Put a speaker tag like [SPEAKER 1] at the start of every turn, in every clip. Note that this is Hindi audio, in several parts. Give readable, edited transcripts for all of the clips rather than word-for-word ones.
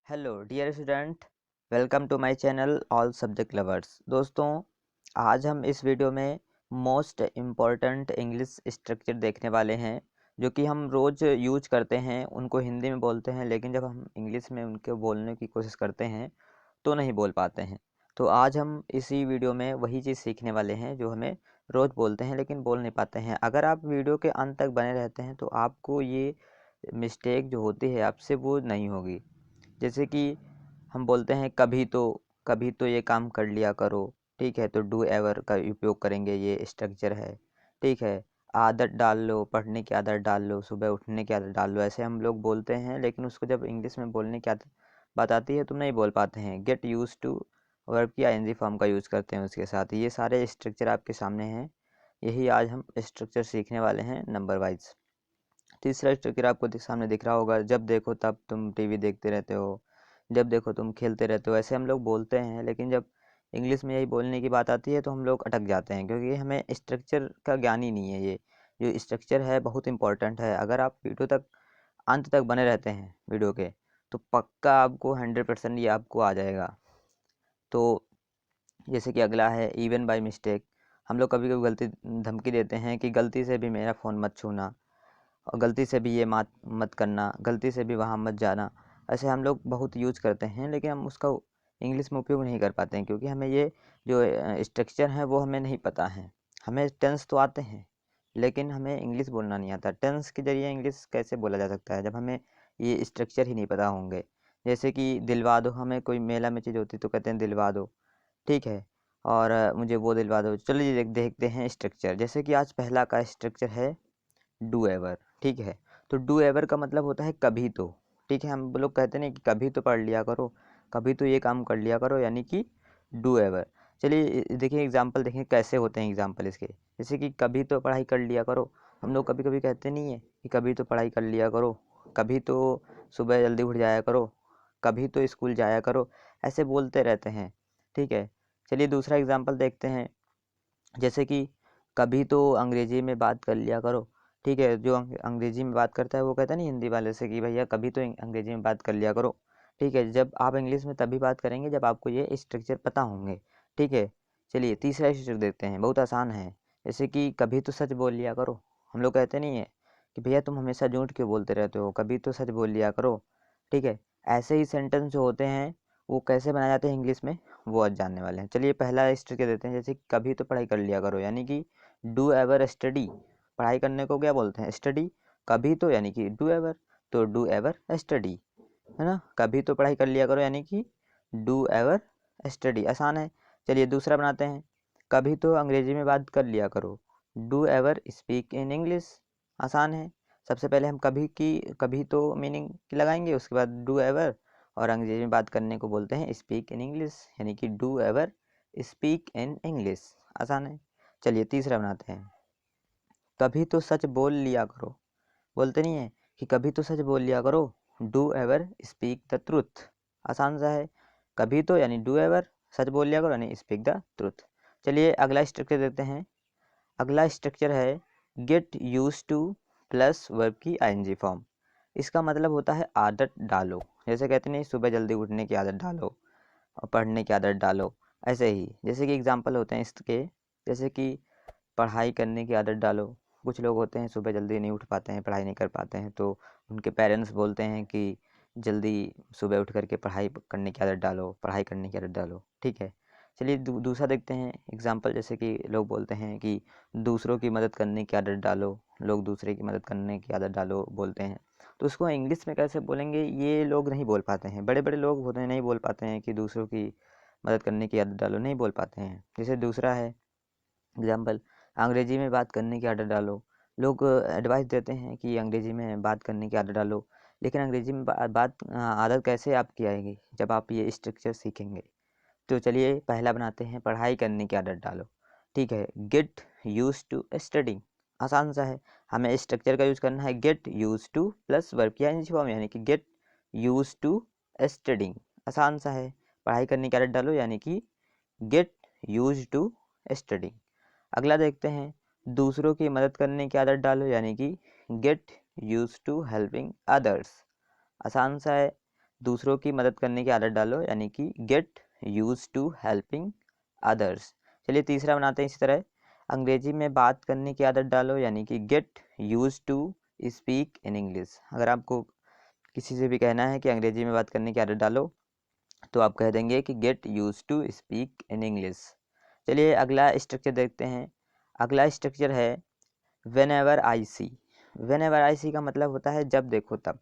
[SPEAKER 1] Hello dear student, welcome to my channel all subject lovers. दोस्तों, आज हम इस वीडियो में मोस्ट इम्पॉर्टेंट इंग्लिश स्ट्रक्चर देखने वाले हैं जो कि हम रोज़ यूज करते हैं। उनको हिंदी में बोलते हैं, लेकिन जब हम इंग्लिश में उनको बोलने की कोशिश करते हैं तो नहीं बोल पाते हैं। तो आज हम इसी वीडियो में वही चीज़ सीखने वाले हैं जो हमें रोज़ बोलते हैं लेकिन बोल नहीं पाते हैं। अगर आप वीडियो के अंत तक बने रहते हैं तो आपको ये मिस्टेक जो होती है आपसे वो नहीं होगी। जैसे कि हम बोलते हैं कभी तो ये काम कर लिया करो, ठीक है। तो डू एवर का उपयोग करेंगे, ये स्ट्रक्चर है, ठीक है। आदत डाल लो, पढ़ने की आदत डाल लो, सुबह उठने की आदत डाल लो, ऐसे हम लोग बोलते हैं। लेकिन उसको जब इंग्लिश में बोलने की आदत बात आती है तो नहीं बोल पाते हैं। गेट यूज टू वर्ब की आईएनजी फॉर्म का यूज़ करते हैं उसके साथ। ये सारे स्ट्रक्चर आपके सामने हैं, यही आज हम स्ट्रक्चर सीखने वाले हैं नंबर वाइज। तीसरा स्ट्रक्चर आपको सामने दिख रहा होगा, जब देखो तब तुम टीवी देखते रहते हो, जब देखो तुम खेलते रहते हो, ऐसे हम लोग बोलते हैं। लेकिन जब इंग्लिश में यही बोलने की बात आती है तो हम लोग अटक जाते हैं, क्योंकि हमें स्ट्रक्चर का ज्ञान ही नहीं है। ये जो स्ट्रक्चर है बहुत इंपॉर्टेंट है। अगर आप वीडियो तक अंत तक बने रहते हैं वीडियो के, तो पक्का आपको 100% ये आपको आ जाएगा। तो जैसे कि अगला है इवन बाय मिस्टेक। हम लोग कभी कभी गलती धमकी देते हैं कि गलती से भी मेरा फ़ोन मत छूना, और गलती से भी ये मत मत करना, गलती से भी वहाँ मत जाना। ऐसे हम लोग बहुत यूज करते हैं, लेकिन हम उसका इंग्लिश में उपयोग नहीं कर पाते हैं, क्योंकि हमें ये जो स्ट्रक्चर है वो हमें नहीं पता है। हमें टेंस तो आते हैं, लेकिन हमें इंग्लिश बोलना नहीं आता। टेंस के जरिए इंग्लिश कैसे बोला जा सकता है जब हमें ये स्ट्रक्चर ही नहीं पता होंगे। जैसे कि दिलवा दो, हमें कोई मेला में चीज़ होती तो कहते हैं दिलवा दो, ठीक है। और मुझे वो दिलवा दो। चलिए देखते हैं स्ट्रक्चर। जैसे कि आज पहला का स्ट्रक्चर है डू एवर, ठीक है। तो डू एवर का मतलब होता है कभी तो, ठीक है। हम लोग कहते नहीं कि कभी तो पढ़ लिया करो, कभी तो ये काम कर लिया करो, यानी कि डू एवर। चलिए देखिए एग्जाम्पल, देखें कैसे होते हैं एग्जाम्पल इसके। जैसे कि कभी तो पढ़ाई कर लिया करो, हम लोग कभी कभी कहते नहीं है कि कभी तो पढ़ाई कर लिया करो, कभी तो सुबह जल्दी उठ जाया करो, कभी तो स्कूल जाया करो, ऐसे बोलते रहते हैं, ठीक है। चलिए दूसरा एग्जाम्पल देखते हैं। जैसे कि कभी तो अंग्रेजी में बात कर लिया करो, ठीक है। जो अंग्रेजी में बात करता है वो कहता नहीं हिंदी वाले से कि भैया कभी तो अंग्रेजी में बात कर लिया करो, ठीक है। जब आप इंग्लिश में तभी बात करेंगे जब आपको ये स्ट्रक्चर पता होंगे, ठीक है। चलिए तीसरा स्ट्रक्चर देखते हैं, बहुत आसान है। जैसे कि कभी तो सच बोल लिया करो। हम लोग कहते नहीं है कि भैया तुम हमेशा झूठ क्यों बोलते रहते हो, कभी तो सच बोल लिया करो, ठीक है। ऐसे ही सेंटेंस जो होते हैं वो कैसे बनाए जाते हैं इंग्लिश में, वो आज जानने वाले हैं। चलिए पहला स्ट्रक्चर देते हैं। जैसे कभी तो पढ़ाई कर लिया करो, यानी कि डू एवर स्टडी। पढ़ाई करने को क्या बोलते हैं, स्टडी। कभी तो यानी कि डू एवर, तो डू एवर स्टडी, है ना। कभी तो पढ़ाई कर लिया करो यानी कि डू एवर स्टडी, आसान है। चलिए दूसरा बनाते हैं। कभी तो अंग्रेजी में बात कर लिया करो, do ever speak in English, आसान है। सबसे पहले हम कभी तो मीनिंग लगाएंगे, उसके बाद डू एवर, और अंग्रेजी में बात करने को बोलते हैं स्पीक इन इंग्लिश, यानी कि do ever speak in English, आसान है। चलिए तीसरा बनाते हैं। कभी तो सच बोल लिया करो, बोलते नहीं है कि कभी तो सच बोल लिया करो, do ever speak the truth, आसान सा है। कभी तो यानी डू एवर, सच बोल लिया करो यानी स्पीक द ट्रुथ। चलिए अगला स्ट्रक्चर देते हैं। अगला स्ट्रक्चर है get use to plus verb की आईएनजी फॉर्म। इसका मतलब होता है आदत डालो। जैसे कहते नहीं सुबह जल्दी उठने की आदत डालो और पढ़ने की आदत डालो, ऐसे ही जैसे कि एग्जाम्पल होते हैं इसके। जैसे कि पढ़ाई करने की आदत डालो। कुछ लोग होते हैं सुबह जल्दी नहीं उठ पाते हैं, पढ़ाई नहीं कर पाते हैं, तो उनके पेरेंट्स बोलते हैं कि जल्दी सुबह उठ करके पढ़ाई करने की आदत डालो, पढ़ाई करने की आदत डालो, ठीक है। चलिए दूसरा देखते हैं एग्जाम्पल। जैसे कि लोग बोलते हैं कि दूसरों की मदद करने की आदत डालो, लोग दूसरे की मदद करने की आदत डालो बोलते हैं। तो उसको इंग्लिश में कैसे बोलेंगे, ये लोग नहीं बोल पाते हैं। बड़े बड़े लोग होते हैं नहीं बोल पाते हैं कि दूसरों की मदद करने की आदत डालो, नहीं बोल पाते हैं। जैसे दूसरा है एग्जाम्पल, अंग्रेजी में बात करने की आदत डालो। लोग एडवाइस देते हैं कि अंग्रेजी में बात करने की आदत डालो, लेकिन अंग्रेजी में आदत कैसे आपकी आएगी जब आप ये स्ट्रक्चर सीखेंगे। तो चलिए पहला बनाते हैं, पढ़ाई करने की आदत डालो, ठीक है। गेट यूज टू स्टडिंग, आसान सा है। हमें स्ट्रक्चर का यूज करना है, get use to plus verb की आईएनजी फॉर्म, यानी कि गेट यूज टू स्टडिंग, आसान सा है। पढ़ाई करने की आदत डालो यानी कि गेट यूज टू स्टडिंग। अगला देखते हैं, दूसरों की मदद करने की आदत डालो, यानी कि get use to helping others, आसान सा है। दूसरों की मदद करने की आदत डालो, यानी कि get use to helping others. चलिए तीसरा बनाते हैं इसी तरह, अंग्रेजी में बात करने की आदत डालो, यानी कि get use to speak in English. अगर आपको किसी से भी कहना है कि अंग्रेजी में बात करने की आदत डालो, तो आप कह देंगे कि get use to speak in English. चलिए अगला स्ट्रक्चर देखते हैं। अगला स्ट्रक्चर है whenever I see. Whenever I see का मतलब होता है जब देखो तब।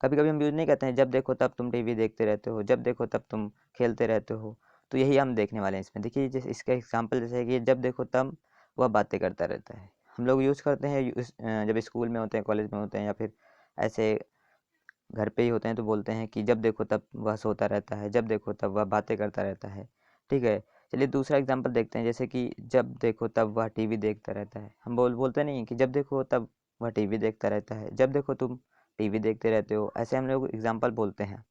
[SPEAKER 1] कभी कभी हम यूज़ नहीं करते हैं, जब देखो तब तुम टीवी देखते रहते हो, जब देखो तब तुम खेलते रहते हो। तो यही हम देखने वाले हैं इसमें। देखिए जैसे इसका एग्जाम्पल जैसे है कि जब देखो तब वह बातें करता रहता है। हम लोग यूज़ करते हैं जब स्कूल में होते हैं, कॉलेज में होते हैं, या फिर ऐसे घर पे ही होते हैं तो बोलते हैं कि जब देखो तब वह सोता रहता है, जब देखो तब वह बातें करता रहता है। ठीक है, चलिए दूसरा एग्जांपल देखते हैं, जैसे कि जब देखो तब वह टीवी देखता रहता है। हम बोलते नहीं हैं कि जब देखो तब वह टीवी देखता रहता है, जब देखो तुम टीवी देखते रहते हो, ऐसे हम लोग एग्जाम्पल बोलते हैं।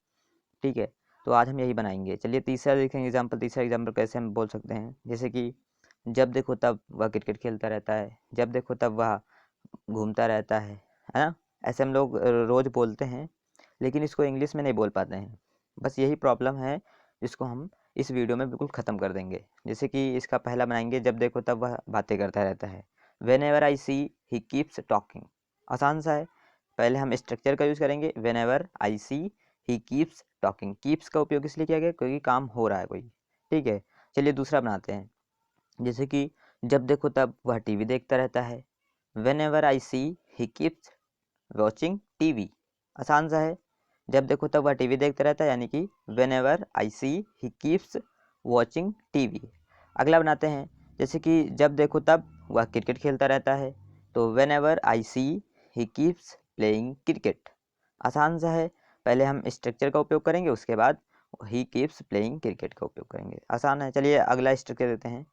[SPEAKER 1] ठीक है, तो आज हम यही बनाएंगे। चलिए तीसरा देखेंगे एग्जाम्पल। तीसरा एग्जाम्पल कैसे हम बोल सकते हैं, जैसे कि जब देखो तब वह क्रिकेट खेलता रहता है, जब देखो तब वह घूमता रहता है ना। ऐसे हम लोग रोज़ बोलते हैं, लेकिन इसको इंग्लिश में नहीं बोल पाते हैं। बस यही प्रॉब्लम है, जिसको हम इस वीडियो में बिल्कुल ख़त्म कर देंगे। जैसे कि इसका पहला बनाएंगे, जब देखो तब वह बातें करता रहता है। Whenever I see he keeps talking. आसान सा है। पहले हम स्ट्रक्चर का यूज़ करेंगे, whenever I see he keeps talking. Keeps का उपयोग इसलिए किया गया क्योंकि काम हो रहा है कोई। ठीक है, चलिए दूसरा बनाते हैं, जैसे कि जब देखो तब वह टीवी देखता रहता है। Whenever I see he keeps watching TV. आसान सा है, जब देखो तब वह टीवी देखता रहता है, यानी कि whenever I see he keeps watching TV. अगला बनाते हैं, जैसे कि जब देखो तब वह क्रिकेट खेलता रहता है, तो whenever I see he keeps playing cricket. आसान सा है, पहले हम स्ट्रक्चर का उपयोग करेंगे, उसके बाद ही कीप्स प्लेइंग क्रिकेट का उपयोग करेंगे। आसान है। चलिए अगला स्ट्रक्चर देते हैं।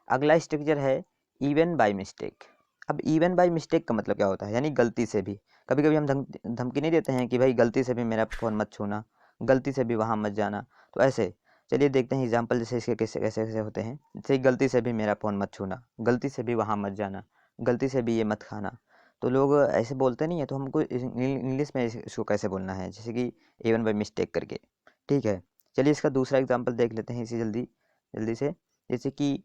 [SPEAKER 1] अगला स्ट्रक्चर है इवन बाय मिस्टेक। अब इवन बाय मिस्टेक का मतलब क्या होता है, यानी गलती से भी। कभी कभी हम धमकी नहीं देते हैं कि भाई गलती से भी मेरा फ़ोन मत छूना, गलती से भी वहाँ मत जाना। तो ऐसे चलिए देखते हैं एग्जांपल, जैसे इसके कैसे कैसे कैसे होते हैं। जैसे गलती से भी मेरा फ़ोन मत छूना, गलती से भी वहाँ मत जाना, गलती से भी ये मत खाना। तो लोग ऐसे बोलते नहीं है, तो हमको इंग्लिश में इसको कैसे बोलना है, जैसे कि इवन बाय मिस्टेक करके। ठीक है, चलिए इसका दूसरा एग्जाम्पल देख लेते हैं इसी जल्दी जल्दी से। जैसे कि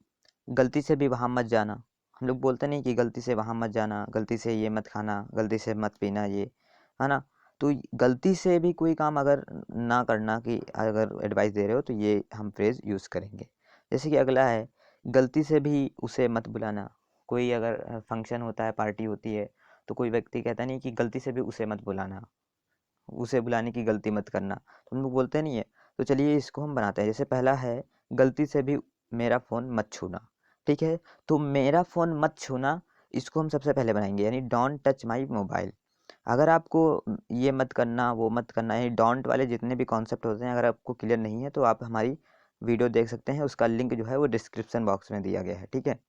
[SPEAKER 1] गलती से भी वहाँ मत जाना। हम लोग बोलते नहीं कि गलती से वहाँ मत जाना, गलती से ये मत खाना, गलती से मत पीना, ये है ना। तो गलती से भी कोई काम अगर ना करना की अगर एडवाइस दे रहे हो, तो ये हम फ्रेज़ यूज़ करेंगे। जैसे कि अगला है, गलती से भी उसे मत बुलाना। कोई अगर फंक्शन होता है, पार्टी होती है, तो कोई व्यक्ति कहता नहीं कि गलती से भी उसे मत बुलाना, उसे बुलाने की गलती मत करना। तो हम लोग बोलते नहीं है। तो चलिए इसको हम बनाते हैं। जैसे पहला है, गलती से भी मेरा फ़ोन मत छूना। ठीक है, तो मेरा फ़ोन मत छूना, इसको हम सबसे पहले बनाएंगे, यानी डोंट टच माई मोबाइल। अगर आपको ये मत करना, वो मत करना, यानी डोंट वाले जितने भी कॉन्सेप्ट होते हैं, अगर आपको क्लियर नहीं है, तो आप हमारी वीडियो देख सकते हैं। उसका लिंक जो है वो डिस्क्रिप्शन बॉक्स में दिया गया है। ठीक है,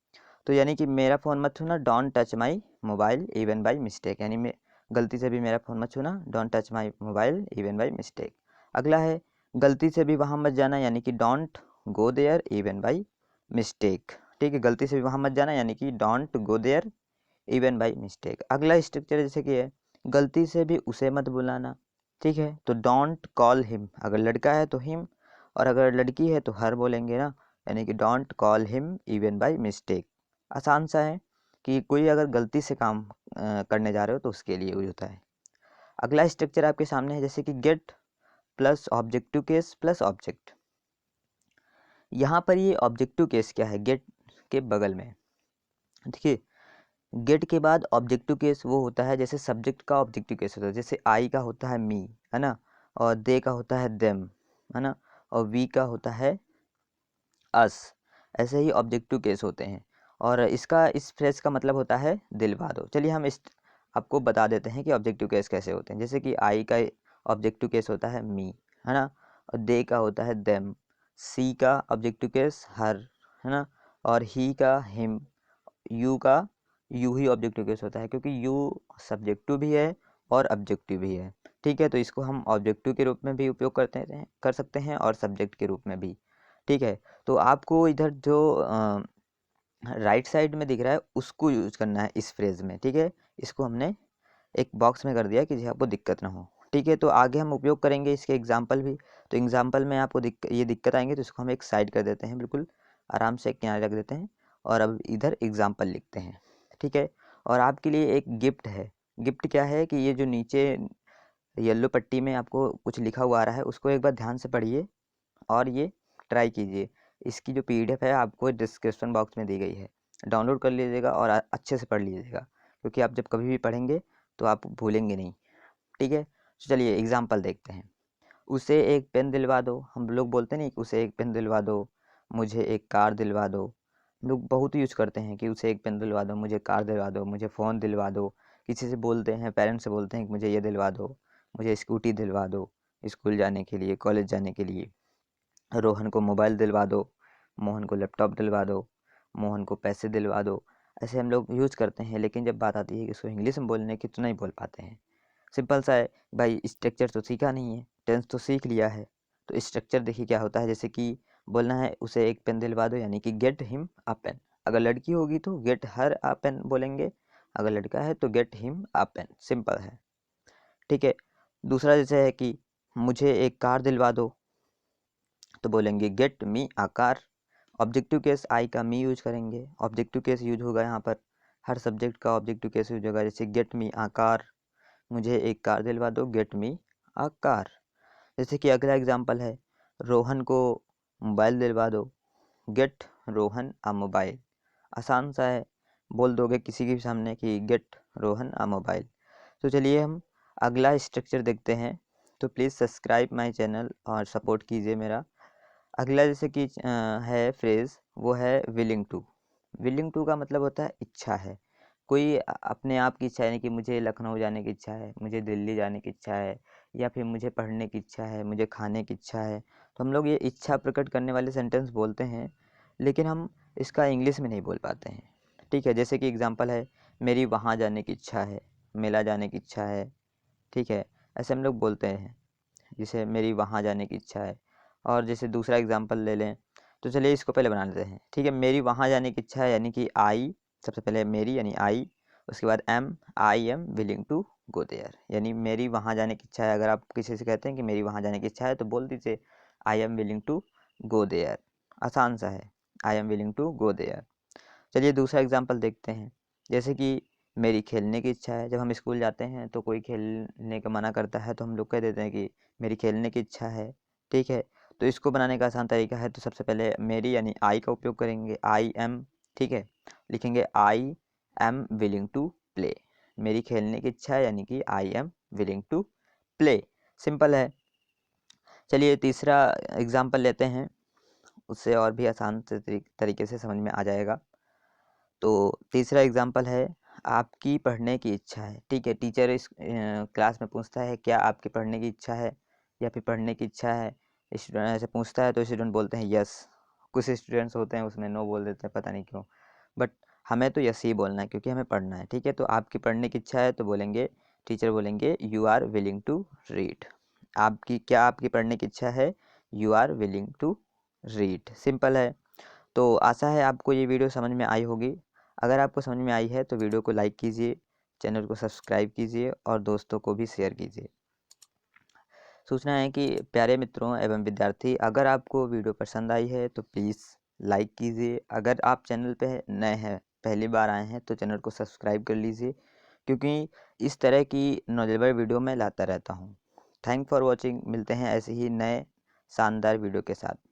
[SPEAKER 1] तो यानी कि मेरा फ़ोन मत छूना, don't touch my mobile even by mistake, यानी मैं गलती से भी मेरा फ़ोन मत छूना, don't touch my mobile even by mistake. अगला है, गलती से भी वहाँ मत जाना, यानी कि don't go there even by mistake. ठीक है, गलती से भी वहाँ मत जाना, यानी कि don't go there even by mistake. अगला स्ट्रक्चर जैसे कि है, गलती से भी उसे मत बुलाना। ठीक है, तो डोंट कॉल हिम। अगर लड़का है तो हिम, और अगर लड़की है तो हर बोलेंगे ना, यानी कि don't call him even by mistake. आसान सा है कि कोई अगर गलती से काम करने जा रहे हो, तो उसके लिए यूज होता है। अगला स्ट्रक्चर आपके सामने है, जैसे कि gate plus objective case plus object. यहाँ पर ये ऑब्जेक्टिव केस क्या है, गेट के बगल में। देखिए, गेट के बाद ऑब्जेक्टिव केस वो होता है, जैसे सब्जेक्ट का ऑब्जेक्टिव केस होता है। जैसे आई का होता है मी, है ना, और दे का होता है देम, है ना, और वी का होता है अस। ऐसे ही ऑब्जेक्टिव केस होते हैं, और इसका इस फ्रेज का मतलब होता है दिलवा दो। चलिए हम इस आपको बता देते हैं कि ऑब्जेक्टिव केस कैसे होते हैं। जैसे कि आई का ऑब्जेक्टिव केस होता है मी, है ना, और दे का होता है देम, सी का ऑब्जेक्टिव केस हर, है ना, और ही का हिम, यू का यू ही ऑब्जेक्टिव केस होता है, क्योंकि यू सब्जेक्टिव भी है और ऑब्जेक्टिव भी है। ठीक है, तो इसको हम ऑब्जेक्टिव के रूप में भी उपयोग कर सकते हैं, और सब्जेक्ट के रूप में भी। ठीक है, तो आपको इधर जो राइट साइड में दिख रहा है, उसको यूज करना है इस फ्रेज में। ठीक है, इसको हमने एक बॉक्स में कर दिया कि आपको दिक्कत ना हो। ठीक है। तो आगे हम उपयोग करेंगे इसके एग्जाम्पल भी। तो एग्जाम्पल में आपको ये दिक्कत आएंगे, तो इसको हम एक साइड कर देते हैं, बिल्कुल आराम से किनारे रख देते हैं और अब इधर एग्जाम्पल लिखते हैं। ठीक है। और आपके लिए एक गिफ्ट है। गिफ्ट क्या है कि ये जो नीचे येलो पट्टी में आपको कुछ लिखा हुआ आ रहा है, उसको एक बार ध्यान से पढ़िए और ये ट्राई कीजिए। इसकी जो PDF है आपको डिस्क्रिप्शन बॉक्स में दी गई है, डाउनलोड कर लीजिएगा और अच्छे से पढ़ लीजिएगा, क्योंकि आप जब कभी भी पढ़ेंगे तो आप भूलेंगे नहीं। ठीक है। तो चलिए एग्जाम्पल देखते हैं। उसे एक पेन दिलवा दो। हम लोग बोलते नहीं कि उसे एक पेन दिलवा दो, मुझे एक कार दिलवा दो। हम लोग बहुत यूज करते हैं कि उसे एक पेन दिलवा दो, मुझे कार दिलवा दो, मुझे फ़ोन दिलवा दो। किसी से बोलते हैं, पेरेंट्स से बोलते हैं कि मुझे ये दिलवा दो, मुझे स्कूटी दिलवा दो स्कूल जाने के लिए, कॉलेज जाने के लिए। रोहन को मोबाइल दिलवा दो, मोहन को लैपटॉप दिलवा दो, मोहन को पैसे दिलवा दो। ऐसे हम लोग यूज़ करते हैं, लेकिन जब बात आती है कि इसको इंग्लिश में बोलने की तो नहीं बोल पाते हैं। सिंपल सा है भाई, स्ट्रक्चर तो सीखा नहीं है, टेंस तो सीख लिया है। तो स्ट्रक्चर देखिए क्या होता है, जैसे कि बोलना है उसे एक पेन दिलवा दो, यानी कि गेट हिम अ पेन। अगर लड़की होगी तो गेट हर अ पेन बोलेंगे, अगर लड़का है तो get him a pen. Simple है। ठीक है। दूसरा जैसे है कि मुझे एक कार दिलवा दो, तो बोलेंगे get me a car. Objective case I का मी यूज करेंगे, ऑब्जेक्टिव केस यूज होगा यहाँ पर, हर सब्जेक्ट का ऑब्जेक्टिव केस यूज होगा। जैसे गेट मी आ कार, मुझे एक कार दिलवा दो, गेट मी आ कार। जैसे कि अगला एग्जांपल है, रोहन को मोबाइल दिलवा दो, गेट रोहन आ मोबाइल। आसान सा है, बोल दोगे किसी के भी सामने कि गेट रोहन आ मोबाइल। तो चलिए हम अगला स्ट्रक्चर देखते हैं। तो प्लीज़ सब्सक्राइब माय चैनल और सपोर्ट कीजिए मेरा। अगला जैसे कि है फ्रेज़, वो है विलिंग टू। विलिंग टू का मतलब होता है इच्छा है। कोई अपने आप की इच्छा है, यानी कि मुझे लखनऊ जाने की इच्छा है, मुझे दिल्ली जाने की इच्छा है, या फिर मुझे पढ़ने की इच्छा है, मुझे खाने की इच्छा है। तो हम लोग ये इच्छा प्रकट करने वाले सेंटेंस बोलते हैं, लेकिन हम इसका इंग्लिश में नहीं बोल पाते हैं। ठीक है। जैसे कि एग्जांपल है, मेरी वहाँ जाने की इच्छा है, मेला जाने की इच्छा है। ठीक है। ऐसे हम लोग बोलते हैं, जैसे मेरी वहाँ जाने की इच्छा है। और जैसे दूसरा एग्जांपल ले लें, तो चलिए इसको पहले बना लेते हैं। ठीक है। मेरी वहाँ जाने की इच्छा है, यानी कि आई, सबसे पहले मेरी यानी आई, उसके बाद I am willing to go there, यानी मेरी वहाँ जाने की इच्छा है। अगर आप किसी से कहते हैं कि मेरी वहाँ जाने की इच्छा है, तो बोल दीजिए I am willing to go there. आसान सा है, I am willing to go there. चलिए दूसरा एग्जांपल देखते हैं। जैसे कि मेरी खेलने की इच्छा है। जब हम स्कूल जाते हैं तो कोई खेलने का मना करता है, तो हम लोग कह देते हैं कि मेरी खेलने की इच्छा है। ठीक है। तो इसको बनाने का आसान तरीका है, तो सबसे पहले मेरी यानी आई का उपयोग करेंगे, आई एम। ठीक है। लिखेंगे I am willing to play. मेरी खेलने की इच्छा है, यानी कि I am willing to play. Simple है। चलिए तीसरा एग्जाम्पल लेते हैं, उससे और भी आसान से तरीके से समझ में आ जाएगा। तो तीसरा एग्जाम्पल है, आपकी पढ़ने की इच्छा है। ठीक है। टीचर इस क्लास में पूछता है क्या आपकी पढ़ने की इच्छा है, या फिर पढ़ने की इच्छा है। स्टूडेंट ऐसे पूछता है तो स्टूडेंट बोलते हैं यस। कुछ स्टूडेंट्स होते हैं उसमें नो बोल देते हैं, पता नहीं क्यों, बट हमें तो यस ही बोलना है, क्योंकि हमें पढ़ना है। ठीक है। तो आपकी पढ़ने की इच्छा है, तो बोलेंगे, टीचर बोलेंगे you are willing to read. आपकी पढ़ने की इच्छा है, you are willing to read. Simple है। तो आशा है आपको ये वीडियो समझ में आई होगी। अगर आपको समझ में आई है तो वीडियो को लाइक कीजिए, चैनल को सब्सक्राइब कीजिए और दोस्तों को भी शेयर कीजिए। सूचना है कि प्यारे मित्रों एवं विद्यार्थी, अगर आपको वीडियो पसंद आई है तो प्लीज़ लाइक कीजिए। अगर आप चैनल पे नए हैं, पहली बार आए हैं, तो चैनल को सब्सक्राइब कर लीजिए, क्योंकि इस तरह की नॉलेजेबल वीडियो मैं लाता रहता हूँ। Thank for watching. मिलते हैं ऐसे ही नए शानदार वीडियो के साथ।